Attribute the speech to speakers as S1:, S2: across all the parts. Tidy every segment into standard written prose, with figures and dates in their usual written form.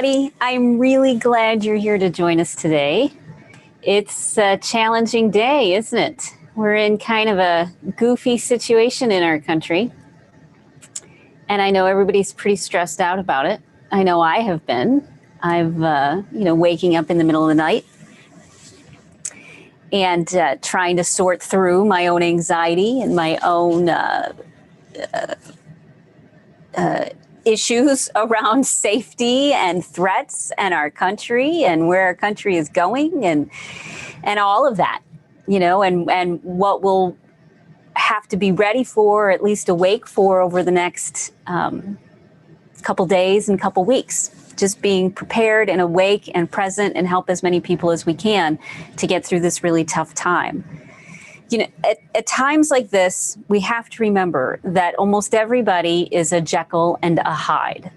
S1: I'm really glad you're here to join us today. It's a challenging day, isn't it? We're in kind of a goofy situation in our country. And I know everybody's pretty stressed out about it. I know I have been. I've, waking up in the middle of the night and trying to sort through my own anxiety and my own issues around safety and threats and our country and where our country is going and all of that, and what we'll have to be ready for, or at least awake for, over the next couple days and couple weeks. Just being prepared and awake and present and help as many people as we can to get through this really tough time. At times like this, we have to remember that almost everybody is a Jekyll and a Hyde.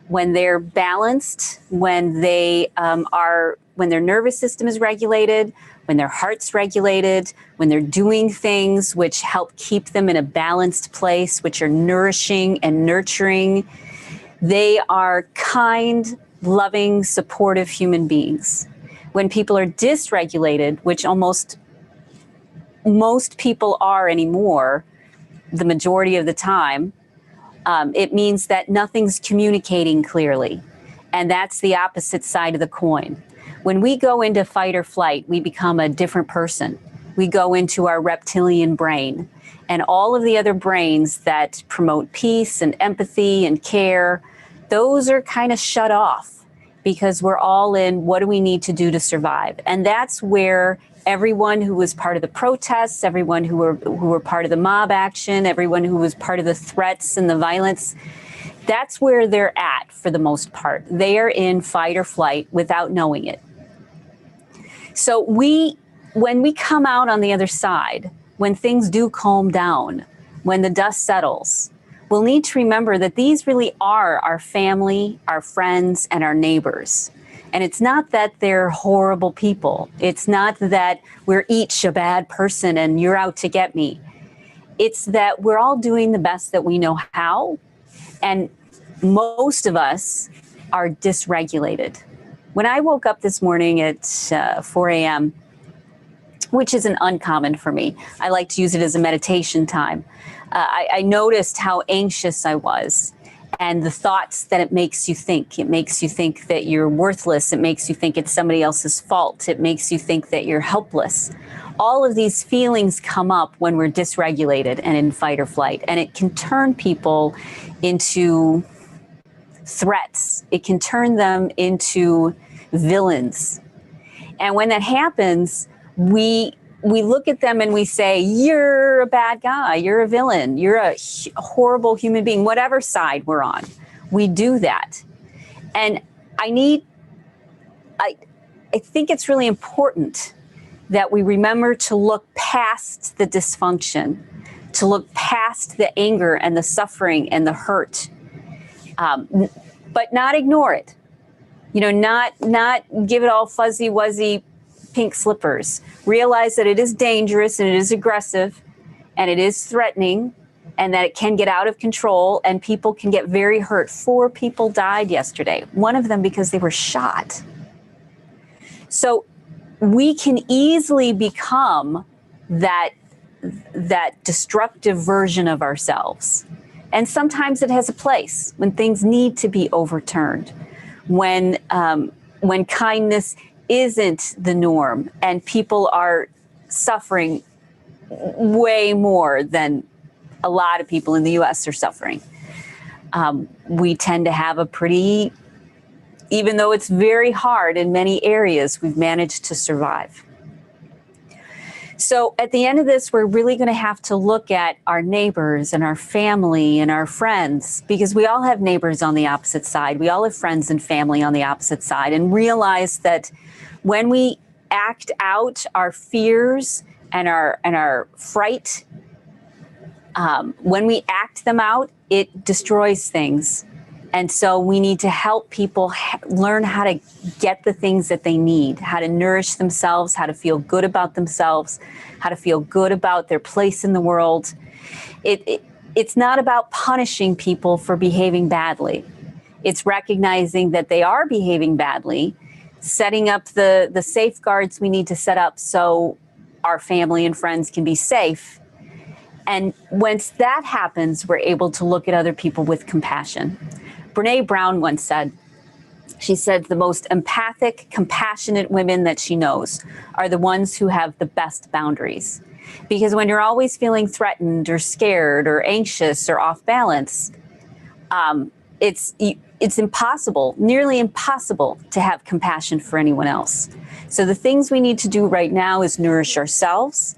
S1: When they're balanced, when they when their nervous system is regulated, when their heart's regulated, when they're doing things which help keep them in a balanced place, which are nourishing and nurturing, they are kind, loving, supportive human beings. When people are dysregulated, which most people are anymore, the majority of the time, it means that nothing's communicating clearly. And that's the opposite side of the coin. When we go into fight or flight, we become a different person. We go into our reptilian brain, and all of the other brains that promote peace and empathy and care, those are kind of shut off because we're all in what do we need to do to survive. And that's where everyone who was part of the protests, everyone who were part of the mob action, everyone who was part of the threats and the violence, that's where they're at for the most part. They are in fight or flight without knowing it. So when we come out on the other side, when things do calm down, when the dust settles, we'll need to remember that these really are our family, our friends, and our neighbors. And it's not that they're horrible people. It's not that we're each a bad person and you're out to get me. It's that we're all doing the best that we know how. And most of us are dysregulated. When I woke up this morning at 4 a.m., which isn't uncommon for me, I like to use it as a meditation time. I noticed how anxious I was. And the thoughts that it makes you think. It makes you think that you're worthless. It makes you think it's somebody else's fault. It makes you think that you're helpless. All of these feelings come up when we're dysregulated and in fight or flight. And it can turn people into threats. It can turn them into villains. And when that happens, we look at them and we say, you're a bad guy, you're a villain, you're a horrible human being, whatever side we're on. We do that. And I think it's really important that we remember to look past the dysfunction, to look past the anger and the suffering and the hurt, but not ignore it. Not give it all fuzzy wuzzy pink slippers. Realize that it is dangerous and it is aggressive and it is threatening and that it can get out of control and people can get very hurt. 4 people died yesterday, one of them because they were shot. So we can easily become that destructive version of ourselves. And sometimes it has a place when things need to be overturned, when kindness isn't the norm and people are suffering way more than a lot of people in the US are suffering. We tend to have even though it's very hard in many areas, we've managed to survive. So at the end of this, we're really going to have to look at our neighbors and our family and our friends, because we all have neighbors on the opposite side. We all have friends and family on the opposite side, and realize that when we act out our fears and our fright, when we act them out, it destroys things. And so we need to help people learn how to get the things that they need, how to nourish themselves, how to feel good about themselves, how to feel good about their place in the world. It's not about punishing people for behaving badly. It's recognizing that they are behaving badly, setting up the safeguards we need to set up so our family and friends can be safe. And once that happens, we're able to look at other people with compassion. Brene Brown once said, she said, the most empathic, compassionate women that she knows are the ones who have the best boundaries. Because when you're always feeling threatened or scared or anxious or off balance, it's impossible, nearly impossible to have compassion for anyone else. So the things we need to do right now is nourish ourselves,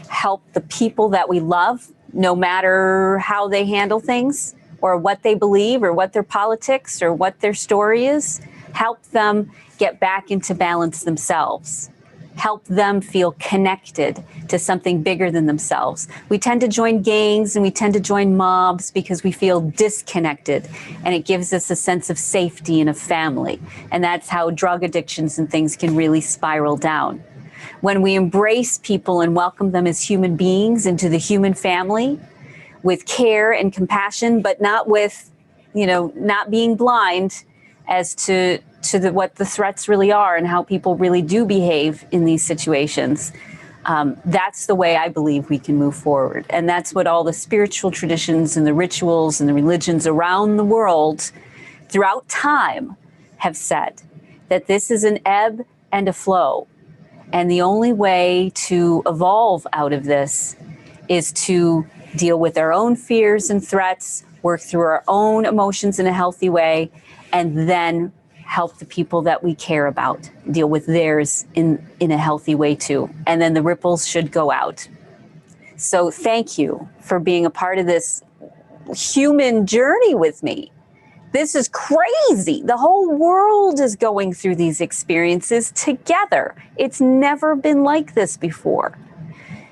S1: help the people that we love, no matter how they handle things or what they believe or what their politics or what their story is, help them get back into balance themselves. Help them feel connected to something bigger than themselves. We tend to join gangs and we tend to join mobs because we feel disconnected, and it gives us a sense of safety and of family. And that's how drug addictions and things can really spiral down. When we embrace people and welcome them as human beings into the human family with care and compassion, but not with, not being blind as to what the threats really are and how people really do behave in these situations. That's the way I believe we can move forward. And that's what all the spiritual traditions and the rituals and the religions around the world throughout time have said, that this is an ebb and a flow. And the only way to evolve out of this is to deal with our own fears and threats, work through our own emotions in a healthy way, and then help the people that we care about deal with theirs in a healthy way too. And then the ripples should go out. So thank you for being a part of this human journey with me. This is crazy. The whole world is going through these experiences together. It's never been like this before.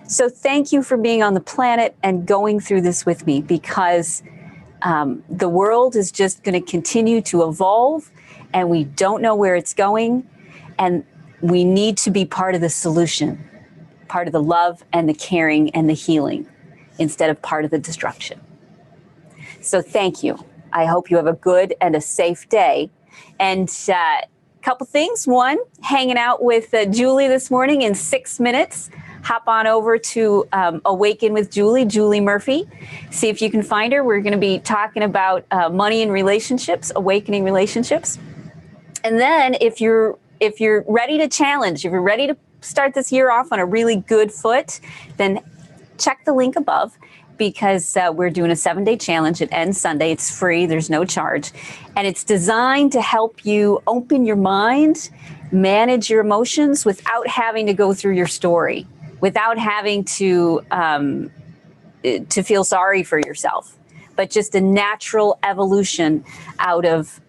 S1: So thank you for being on the planet and going through this with me, because the world is just going to continue to evolve, and we don't know where it's going. And we need to be part of the solution, part of the love and the caring and the healing, instead of part of the destruction. So thank you. I hope you have a good and a safe day. And a couple things. One, hanging out with Julie this morning in 6 minutes. Hop on over to Awaken with Julie Murphy. See if you can find her. We're going to be talking about money and relationships, awakening relationships. And then if you're ready to challenge, if you're ready to start this year off on a really good foot, then check the link above, because we're doing a 7-day challenge. It ends Sunday. It's free. There's no charge. And it's designed to help you open your mind, manage your emotions without having to go through your story, without having to feel sorry for yourself, but just a natural evolution out of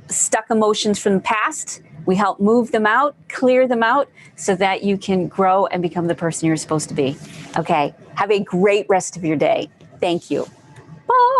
S1: stuck emotions from the past. We help move them out, clear them out, so that you can grow and become the person you're supposed to be. Okay, have a great rest of your day. Thank you. Bye.